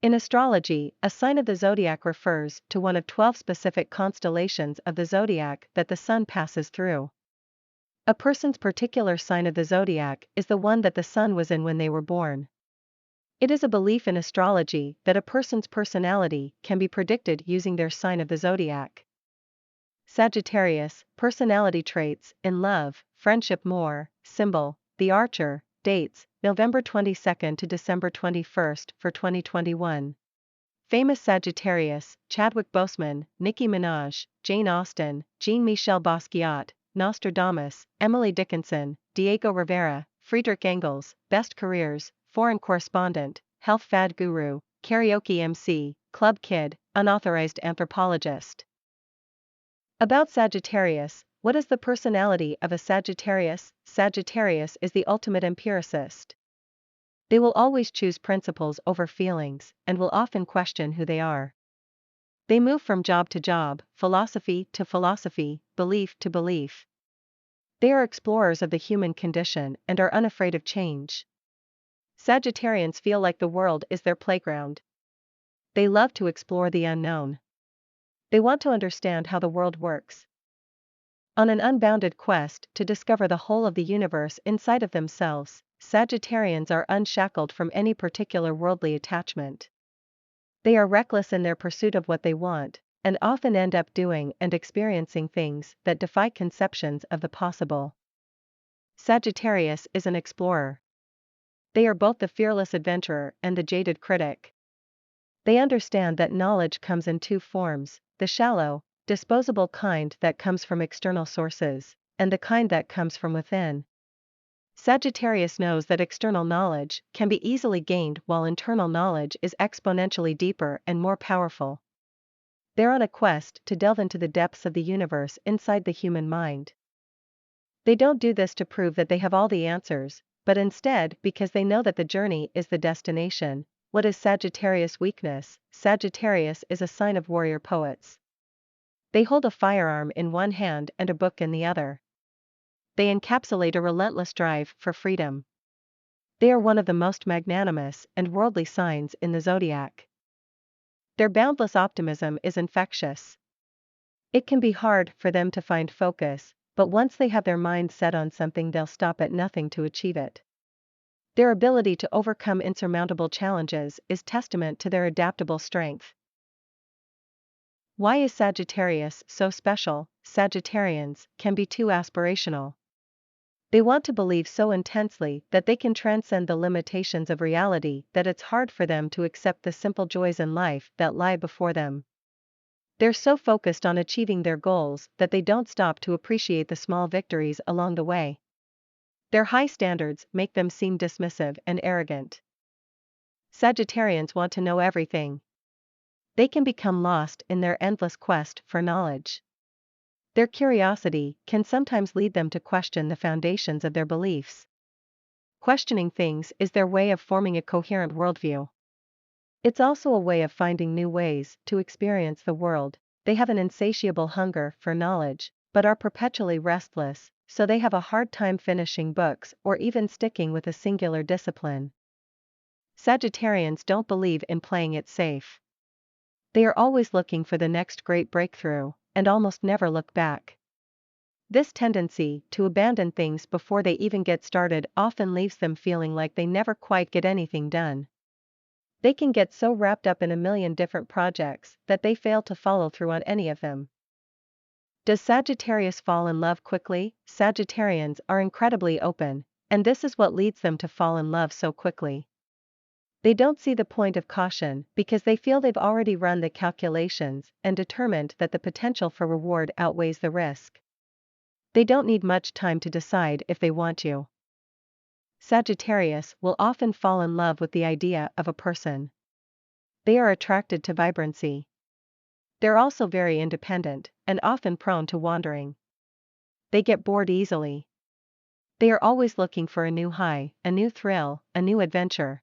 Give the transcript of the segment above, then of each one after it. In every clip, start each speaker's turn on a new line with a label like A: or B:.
A: In astrology, a sign of the zodiac refers to one of 12 specific constellations of the zodiac that the sun passes through. A person's particular sign of the zodiac is the one that the sun was in when they were born. It is a belief in astrology that a person's personality can be predicted using their sign of the zodiac. Sagittarius, personality traits, in love, friendship more, symbol, the Archer, dates, November 22 to December 21 for 2021. Famous Sagittarius, Chadwick Boseman, Nicki Minaj, Jane Austen, Jean-Michel Basquiat, Nostradamus, Emily Dickinson, Diego Rivera, Friedrich Engels, best careers, foreign correspondent, health fad guru, karaoke MC, club kid, unauthorized anthropologist. About Sagittarius, what is the personality of a Sagittarius? Sagittarius is the ultimate empiricist. They will always choose principles over feelings, and will often question who they are. They move from job to job, philosophy to philosophy, belief to belief. They are explorers of the human condition and are unafraid of change. Sagittarians feel like the world is their playground. They love to explore the unknown. They want to understand how the world works. On an unbounded quest to discover the whole of the universe inside of themselves, Sagittarians are unshackled from any particular worldly attachment. They are reckless in their pursuit of what they want, and often end up doing and experiencing things that defy conceptions of the possible. Sagittarius is an explorer. They are both the fearless adventurer and the jaded critic. They understand that knowledge comes in two forms: the shallow, disposable kind that comes from external sources, and the kind that comes from within. Sagittarius knows that external knowledge can be easily gained while internal knowledge is exponentially deeper and more powerful. They're on a quest to delve into the depths of the universe inside the human mind. They don't do this to prove that they have all the answers, but instead because they know that the journey is the destination. What is Sagittarius' weakness? Sagittarius is a sign of warrior poets. They hold a firearm in one hand and a book in the other. They encapsulate a relentless drive for freedom. They are one of the most magnanimous and worldly signs in the zodiac. Their boundless optimism is infectious. It can be hard for them to find focus, but once they have their mind set on something, they'll stop at nothing to achieve it. Their ability to overcome insurmountable challenges is testament to their adaptable strength. Why is Sagittarius so special? Sagittarians can be too aspirational. They want to believe so intensely that they can transcend the limitations of reality that it's hard for them to accept the simple joys in life that lie before them. They're so focused on achieving their goals that they don't stop to appreciate the small victories along the way. Their high standards make them seem dismissive and arrogant. Sagittarians want to know everything. They can become lost in their endless quest for knowledge. Their curiosity can sometimes lead them to question the foundations of their beliefs. Questioning things is their way of forming a coherent worldview. It's also a way of finding new ways to experience the world. They have an insatiable hunger for knowledge, but are perpetually restless, so they have a hard time finishing books or even sticking with a singular discipline. Sagittarians don't believe in playing it safe. They are always looking for the next great breakthrough, and almost never look back. This tendency to abandon things before they even get started often leaves them feeling like they never quite get anything done. They can get so wrapped up in a million different projects that they fail to follow through on any of them. Does Sagittarius fall in love quickly? Sagittarians are incredibly open, and this is what leads them to fall in love so quickly. They don't see the point of caution because they feel they've already run the calculations and determined that the potential for reward outweighs the risk. They don't need much time to decide if they want you. Sagittarius will often fall in love with the idea of a person. They are attracted to vibrancy. They're also very independent and often prone to wandering. They get bored easily. They are always looking for a new high, a new thrill, a new adventure.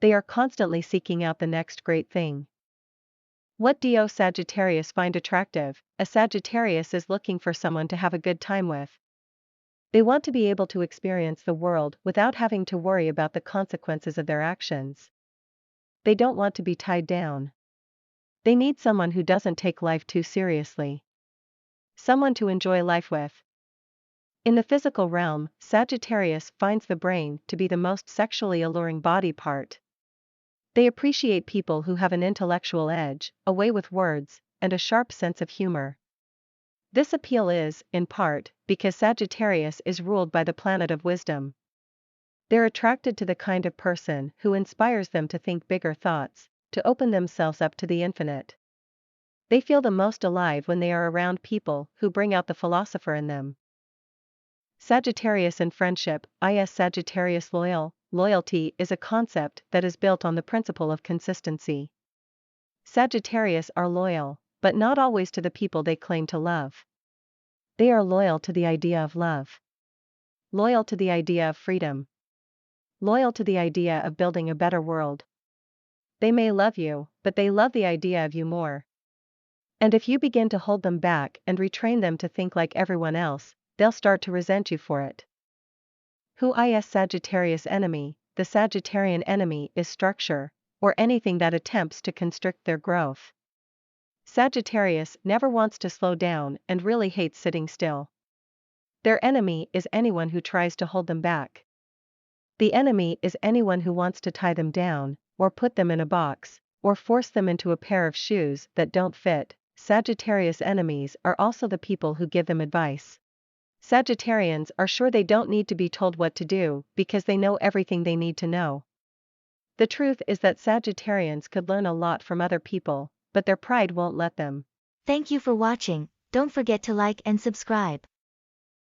A: They are constantly seeking out the next great thing. What do Sagittarius find attractive? A Sagittarius is looking for someone to have a good time with. They want to be able to experience the world without having to worry about the consequences of their actions. They don't want to be tied down. They need someone who doesn't take life too seriously. Someone to enjoy life with. In the physical realm, Sagittarius finds the brain to be the most sexually alluring body part. They appreciate people who have an intellectual edge, a way with words, and a sharp sense of humor. This appeal is, in part, because Sagittarius is ruled by the planet of wisdom. They're attracted to the kind of person who inspires them to think bigger thoughts, to open themselves up to the infinite. They feel the most alive when they are around people who bring out the philosopher in them. Sagittarius in friendship, is Sagittarius loyal. Loyalty is a concept that is built on the principle of consistency. Sagittarius are loyal, but not always to the people they claim to love. They are loyal to the idea of love. Loyal to the idea of freedom. Loyal to the idea of building a better world. They may love you, but they love the idea of you more. And if you begin to hold them back and retrain them to think like everyone else, they'll start to resent you for it. Who is Sagittarius enemy? The Sagittarian enemy is structure, or anything that attempts to constrict their growth. Sagittarius never wants to slow down and really hates sitting still. Their enemy is anyone who tries to hold them back. The enemy is anyone who wants to tie them down, or put them in a box, or force them into a pair of shoes that don't fit. Sagittarius enemies are also the people who give them advice. Sagittarians are sure they don't need to be told what to do because they know everything they need to know. The truth is that Sagittarians could learn a lot from other people, but their pride won't let them.
B: Thank you for watching. Don't forget to like and subscribe.